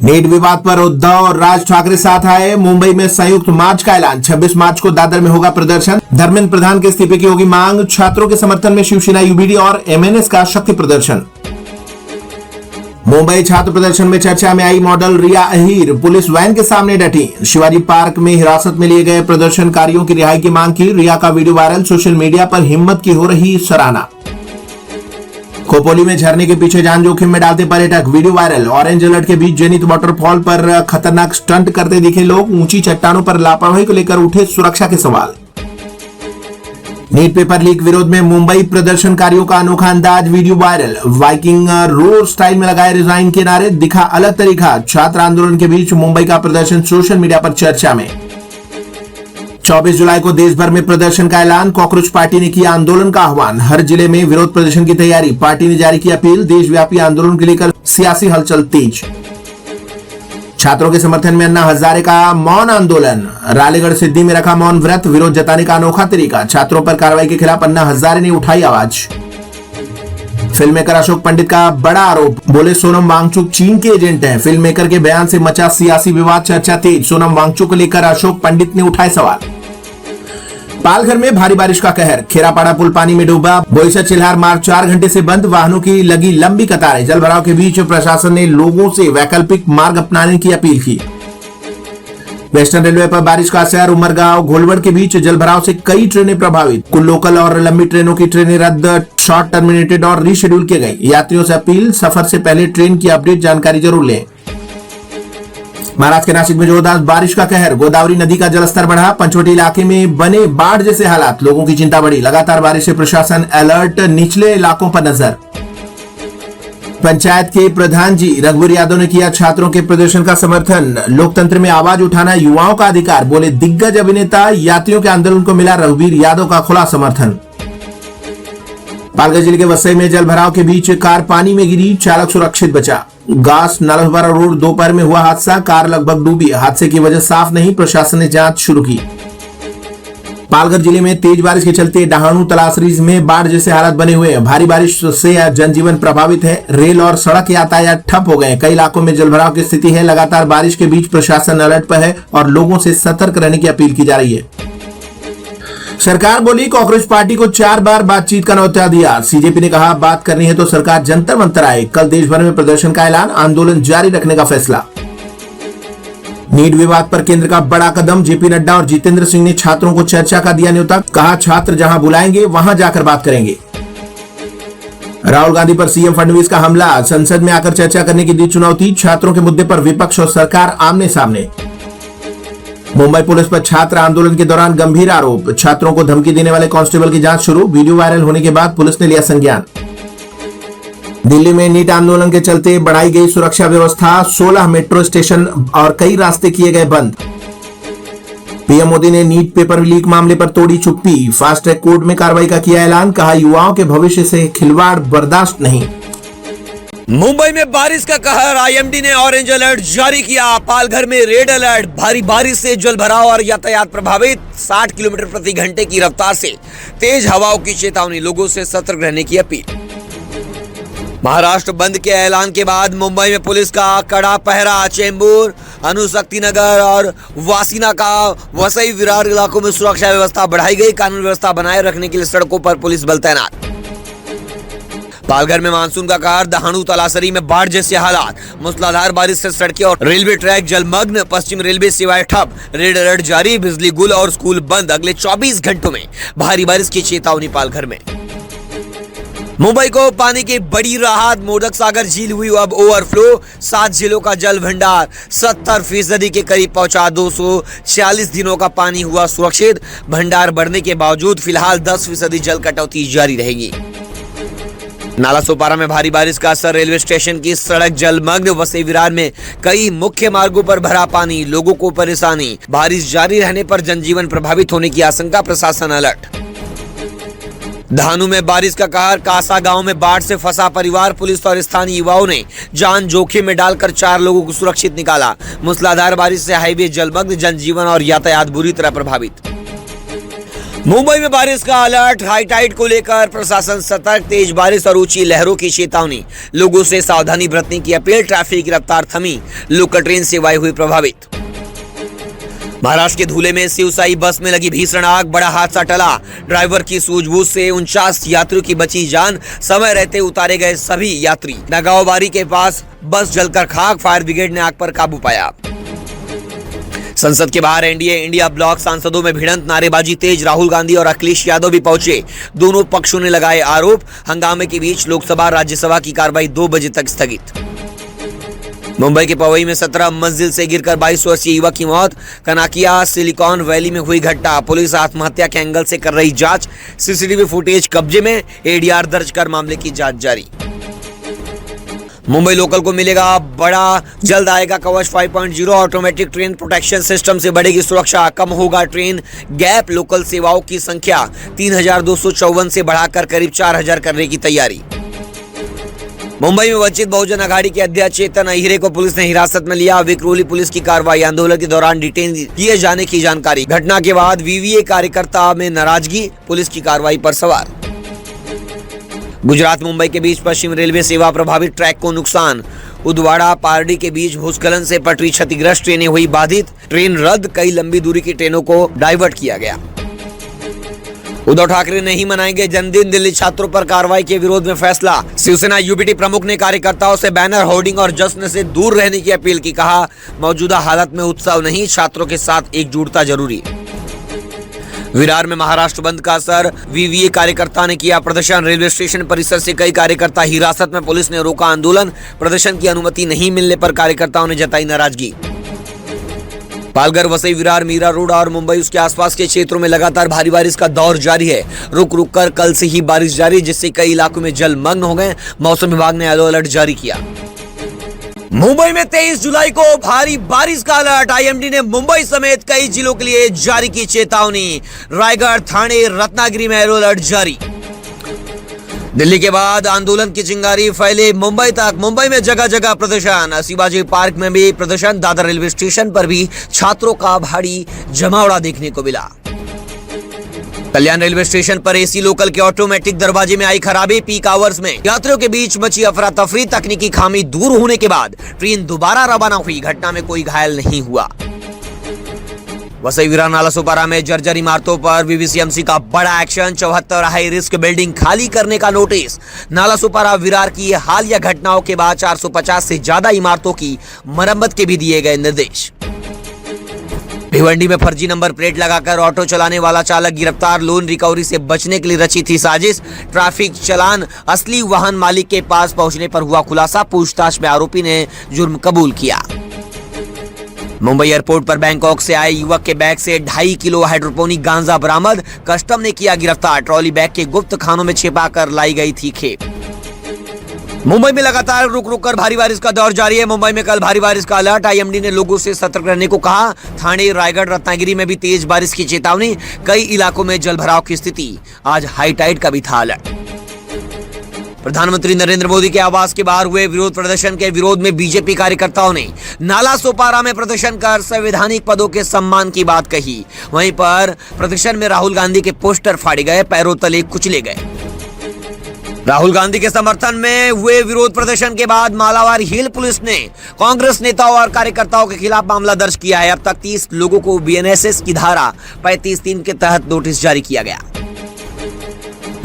NEET विवाद पर उद्धव और राज ठाकरे साथ आए। मुंबई में संयुक्त मार्च का ऐलान। 26 मार्च को दादर में होगा प्रदर्शन। धर्मेंद्र प्रधान के इस्तीफे की होगी मांग। छात्रों के समर्थन में शिवसेना, यूबीडी और एमएनएस का शक्ति प्रदर्शन। मुंबई छात्र प्रदर्शन में चर्चा में आई model Riya Ahir. Police van के सामने डटी। शिवाजी पार्क में हिरासत में लिए गए प्रदर्शनकारियों की रिहाई की मांग की। रिया का वीडियो वायरल। सोशल मीडिया पर हिम्मत की हो रही सराहना। खोपोली में झरने के पीछे जान जोखिम में डालते पर्यटक, वीडियो वायरल। ऑरेंज अलर्ट के बीच जेनित वाटरफॉल पर खतरनाक स्टंट करते दिखे लोग। ऊंची चट्टानों पर लापरवाही को लेकर उठे सुरक्षा के सवाल। नीट पेपर लीक विरोध में मुंबई प्रदर्शनकारियों का अनोखा अंदाज, video viral. Viking road style में लगाए रिजाइन के नारे, दिखा अलग तरीका। छात्र आंदोलन के बीच मुंबई का प्रदर्शन सोशल मीडिया पर चर्चा में। 24 जुलाई को देश भर में प्रदर्शन का ऐलान। कॉकरोच पार्टी ने किया आंदोलन का आह्वान। हर जिले में विरोध प्रदर्शन की तैयारी। पार्टी ने जारी की अपील। देशव्यापी आंदोलन के लेकर सियासी हलचल तेज। छात्रों के समर्थन में अन्ना हजारे का मौन आंदोलन। रालेगढ़ सिद्धि में रखा मौन व्रत। विरोध जताने का अनोखा तरीका। छात्रों पर कार्रवाई के खिलाफ अन्ना हजारे ने उठाई आवाज। फिल्म मेकर अशोक पंडित का बड़ा आरोप। बोले सोनम वांगचुक चीन के एजेंट हैं। फिल्म मेकर के बयान से मचा सियासी विवाद, चर्चा तेज। सोनम वांगचुक को लेकर अशोक पंडित ने उठाए सवाल। पालघर में भारी बारिश का कहर। खेरापाड़ा पुल पानी में डूबा। बोईसर चिल्हार मार्ग 4 घंटे से बंद। वाहनों की लगी लंबी कतारें। जलभराव के बीच प्रशासन ने लोगों से वैकल्पिक मार्ग अपनाने की अपील की। वेस्टर्न रेलवे पर बारिश का असर। उमरगांव घोलवड़ के बीच जलभराव से कई ट्रेनें प्रभावित। कुल लोकल और लंबी ट्रेनों की ट्रेनें रद्द, शॉर्ट टर्मिनेटेड और रीशेड्यूल किए गए। यात्रियों से अपील, सफर से पहले ट्रेन की अपडेट जानकारी जरूर लें। महाराष्ट्र के नासिक में जोरदार बारिश का कहर। गोदावरी नदी का जलस्तर बढ़ा। पंचवटी इलाके में बने बाढ़ जैसे हालात। लोगों की चिंता बढ़ी। लगातार बारिश से प्रशासन अलर्ट। निचले इलाकों पर नजर। पंचायत के प्रधान जी रघुवीर यादव ने किया छात्रों के प्रदर्शन का समर्थन। लोकतंत्र में आवाज उठाना युवाओं का अधिकार। बोले दिग्गज अभिनेता। यात्रियों के आंदोलन को मिला रघुवीर यादव का खुला समर्थन। पालघर जिले के वसई में जलभराव के बीच कार पानी में गिरी। चालक सुरक्षित बचा। गास नालहवारा रोड दोपहर में हुआ हादसा। कार लगभग डूबी। हादसे की वजह साफ नहीं। प्रशासन ने जांच शुरू की। पालघर जिले में तेज बारिश के चलते डहाणू तलासरी में बाढ़ जैसे हालात बने हुए हैं। भारी बारिश से जनजीवन प्रभावित है। रेल और सड़क यातायात ठप हो गए। कई इलाकों में जलभराव की स्थिति है। लगातार बारिश के बीच प्रशासन अलर्ट पर है और लोगों से सतर्क रहने की अपील की जा रही है। सरकार बोली कॉकरोच पार्टी को 4 बार बातचीत का न्योता दिया। सीजेपी ने कहा बात करनी है तो सरकार जंतर मंतर आए। कल देश भर में प्रदर्शन का ऐलान। आंदोलन जारी रखने का फैसला। नीट विवाद पर केंद्र का बड़ा कदम। जेपी नड्डा और जितेंद्र सिंह ने छात्रों को चर्चा का दिया न्योता। कहा छात्र जहां बुलाएंगे वहां जाकर बात करेंगे। राहुल गांधी पर सीएम फडणवीस का हमला। संसद में आकर चर्चा करने की दी चुनौती। छात्रों के मुद्दे पर विपक्ष और सरकार आमने सामने। मुंबई पुलिस पर छात्र आंदोलन के दौरान गंभीर आरोप। छात्रों को धमकी देने वाले कांस्टेबल की जांच शुरू। वीडियो वायरल होने के बाद पुलिस ने लिया संज्ञान। दिल्ली में नीट आंदोलन के चलते बढ़ाई गई सुरक्षा व्यवस्था। 16 मेट्रो स्टेशन और कई रास्ते किए गए बंद। पीएम मोदी ने नीट पेपर लीक मामले पर तोड़ी चुप्पी। फास्ट ट्रैक कोर्ट में कार्रवाई का किया ऐलान। कहा युवाओं के भविष्य से खिलवाड़ बर्दाश्त नहीं। मुंबई में बारिश का कहर। आईएमडी ने ऑरेंज अलर्ट जारी किया। पालघर में रेड अलर्ट। भारी बारिश से जलभराव और यातायात प्रभावित। 60 किलोमीटर प्रति घंटे की रफ्तार से तेज हवाओं की चेतावनी। लोगों से सतर्क रहने की अपील। महाराष्ट्र बंद के ऐलान के बाद मुंबई में पुलिस का कड़ा पहरा। चेंबूर, अनुशक्ति नगर और वासिना का वसई विरार इलाकों में सुरक्षा व्यवस्था बढ़ाई गई। कानून व्यवस्था बनाए रखने के लिए सड़कों पर पुलिस बल तैनात। पालघर में मानसून का कहर। दहाणू तलासरी में बाढ़ जैसे हालात। मूसलाधार बारिश से सड़कें और रेलवे ट्रैक जलमग्न। पश्चिम रेलवे सेवाएं ठप। रेड अलर्ट जारी। बिजली गुल और स्कूल बंद। अगले 24 घंटों में भारी बारिश की चेतावनी पालघर में। मुंबई को पानी की बड़ी राहत। मोदक सागर झील हुई अब ओवरफ्लो। 7 जिलों का जल भंडार 70% के करीब पहुंचा। 246 दिनों का पानी हुआ सुरक्षित। भंडार बढ़ने के बावजूद फिलहाल 10% जल कटौती जारी रहेगी। नाला सोपारा में भारी बारिश का असर। रेलवे स्टेशन की सड़क जलमग्न। वसई विरार में कई मुख्य मार्गों पर भरा पानी। लोगों को परेशानी। बारिश जारी रहने पर जनजीवन प्रभावित होने की आशंका। प्रशासन अलर्ट। दहाणू में बारिश का कहर। कासा गांव में बाढ़ से फंसा परिवार। पुलिस और स्थानीय युवाओं ने जान जोखिम में डालकर 4 लोगों को सुरक्षित निकाला। मूसलाधार बारिश से हाईवे जलमग्न। जनजीवन और यातायात बुरी तरह प्रभावित। मुंबई में बारिश का अलर्ट, हाई टाइड को लेकर प्रशासन सतर्क, तेज बारिश और ऊंची लहरों की चेतावनी, लोगों से सावधानी बरतने की अपील, ट्रैफिक की रफ्तार थमी, लोकल ट्रेन सेवाएं हुई प्रभावित। महाराष्ट्र के धुले में शिवसाई बस में लगी भीषण आग, बड़ा हादसा टला, ड्राइवर की सूझबूझ से 49 यात्रियों की बची जान, समय रहते उतारे गए सभी यात्री। नगांवबारी के पास बस जलकर खाक, फायर ब्रिगेड ने आग पर काबू पाया। संसद के बाहर एनडीए इंडिया ब्लॉक सांसदों में भिड़ंत, नारेबाजी तेज, राहुल गांधी और अखिलेश यादव भी पहुंचे, दोनों पक्षों ने लगाए आरोप। हंगामे के बीच लोकसभा राज्यसभा की कार्रवाई 2 बजे तक स्थगित। मुंबई के पवई में 17 मंजिल से गिरकर 22 वर्षीय युवक की मौत, कनाकिया सिलिकॉन वैली में हुई घटना, पुलिस आत्महत्या के एंगल से कर रही जांच, सीसीटीवी फुटेज कब्जे में, एडीआर दर्ज कर मामले की जांच जारी। मुंबई लोकल को मिलेगा बड़ा, जल्द आएगा कवच 5.0, ऑटोमेटिक ट्रेन प्रोटेक्शन सिस्टम से बढ़ेगी सुरक्षा, कम होगा ट्रेन गैप, लोकल सेवाओं की संख्या 3254 से बढ़ाकर करीब 4000 करने की तैयारी। मुंबई में वंचित बहुजन अघाड़ी के अध्यक्ष चेतन अहिरे को पुलिस ने हिरासत में लिया, विक्रोली पुलिस की कार्रवाई, आंदोलन के दौरान डिटेन किए जाने की जानकारी। घटना के बाद वीवीए कार्यकर्ता में नाराजगी, पुलिस की कार्रवाई पर सवाल। गुजरात मुंबई के बीच पश्चिम रेलवे सेवा प्रभावित, ट्रैक को नुकसान, उदवाड़ा पारडी के बीच भूस्खलन से पटरी क्षतिग्रस्त, ट्रेनें हुई बाधित, ट्रेन रद्द, कई लंबी दूरी की ट्रेनों को डाइवर्ट किया गया। उद्धव ठाकरे नहीं मनाएंगे जन्मदिन, दिल्ली छात्रों पर कार्रवाई के विरोध में फैसला। शिवसेना यूपीटी प्रमुख ने कार्यकर्ताओं से बैनर, होर्डिंग और जश्न से दूर रहने की अपील की, कहा मौजूदा हालत में उत्सव नहीं, छात्रों के साथ एकजुटता जरूरी। विरार में महाराष्ट्र बंद का असर, वीवीए कार्यकर्ता ने किया प्रदर्शन, रेलवे स्टेशन परिसर से कई कार्यकर्ता हिरासत में, पुलिस ने रोका आंदोलन, प्रदर्शन की अनुमति नहीं मिलने पर कार्यकर्ताओं ने जताई नाराजगी। पालघर, वसई, विरार, मीरा रोड और मुंबई उसके आसपास के क्षेत्रों में लगातार भारी बारिश का दौर जारी है, रुक रुक कर कल से ही बारिश जारी, जिससे कई इलाकों में जलमग्न हो गए। मौसम विभाग ने येलो अलर्ट जारी किया। मुंबई में 23 जुलाई को भारी बारिश का अलर्ट, आईएमडी ने मुंबई समेत कई जिलों के लिए जारी की चेतावनी, रायगढ़, ठाणे, रत्नागिरी में येलो अलर्ट जारी। दिल्ली के बाद आंदोलन की चिंगारी फैले मुंबई तक, मुंबई में जगह जगह प्रदर्शन, शिवाजी पार्क में भी प्रदर्शन, दादर रेलवे स्टेशन पर भी छात्रों का भारी जमावड़ा देखने को मिला। कल्याण रेलवे स्टेशन पर एसी लोकल के ऑटोमेटिक दरवाजे में आई खराबी, पीक आवर्स में यात्रियों के बीच मची अफरा तफरी, तकनीकी खामी दूर होने के बाद ट्रेन दोबारा रवाना हुई, घटना में कोई घायल नहीं हुआ। वसई विरार नालासोपारा में जर्जर इमारतों पर वीवीसीएमसी का बड़ा एक्शन, 74 हाई रिस्क बिल्डिंग खाली करने का नोटिस। नालासोपारा विरार की हालिया घटनाओं के बाद 450 से ज्यादा इमारतों की मरम्मत के भी दिए गए निर्देश। भिवंडी में फर्जी नंबर प्लेट लगाकर ऑटो चलाने वाला चालक गिरफ्तार, लोन रिकवरी से बचने के लिए रची थी साजिश, ट्रैफिक चालान असली वाहन मालिक के पास पहुंचने पर हुआ खुलासा, पूछताछ में आरोपी ने जुर्म कबूल किया। मुंबई एयरपोर्ट पर बैंकॉक से आए युवक के बैग से 2.5 किलो हाइड्रोपोनिक गांजा बरामद, कस्टम ने किया गिरफ्तार, ट्रॉली बैग के गुप्त खानों में छिपाकर लाई गई थी खेप। मुंबई में लगातार रुक रुक कर भारी बारिश का दौर जारी है, मुंबई में कल भारी बारिश का अलर्ट, आईएमडी ने लोगों से सतर्क रहने को कहा, ठाणे, रायगढ़, रत्नागिरी में भी तेज बारिश की चेतावनी, कई इलाकों में जलभराव की स्थिति, आज हाई टाइड का भी था अलर्ट। प्रधानमंत्री नरेंद्र मोदी के आवास के बाहर हुए विरोध प्रदर्शन के विरोध में बीजेपी कार्यकर्ताओं ने नालासोपारा में प्रदर्शन कर संवैधानिक पदों के सम्मान की बात कही, वहीं पर प्रदर्शन में राहुल गांधी के पोस्टर फाड़े गए, पैरों तले कुचले गए। राहुल गांधी के समर्थन में हुए विरोध प्रदर्शन के बाद मालाबार हिल पुलिस ने कांग्रेस नेताओं और कार्यकर्ताओं के खिलाफ मामला दर्ज किया है। अब तक 30 लोगों को बीएनएसएस की धारा 35(3) के तहत नोटिस जारी किया गया।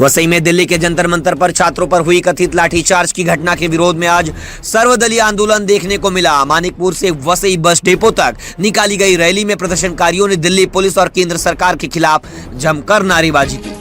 वसई में दिल्ली के जंतर मंतर पर छात्रों पर हुई कथित लाठीचार्ज की घटना के विरोध में आज सर्वदलीय आंदोलन देखने को मिला। मानिकपुर से वसई बस डिपो तक निकाली गई रैली में प्रदर्शनकारियों ने दिल्ली पुलिस और केंद्र सरकार के खिलाफ जमकर नारेबाजी की।